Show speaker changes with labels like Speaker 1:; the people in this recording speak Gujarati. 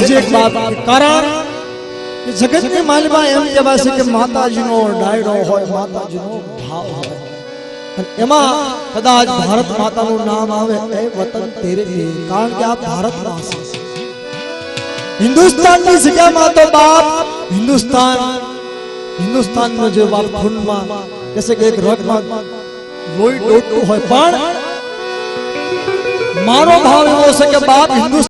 Speaker 1: હજી એક વાત કારણ કે જગતની માલિકા એમ કહેવાય છે કે માતાજીનો ડાયરો હોય, માતાજીનો ભાવ હોય, અને એમાં કદાચ ભારત માતાનું નામ આવે એ વતન તેરે, કારણ કે આ ભારતમાં છે. હિન્દુસ્તાનની જગ્યામાં તો બાપ હિન્દુસ્તાનનો જે બાપ ખૂનમાં કહેશે કે એક રગમાં લોહી દોડતું હોય, પણ મારો ભાવ એવો છે કે બાપ હિન્દુસ્તાન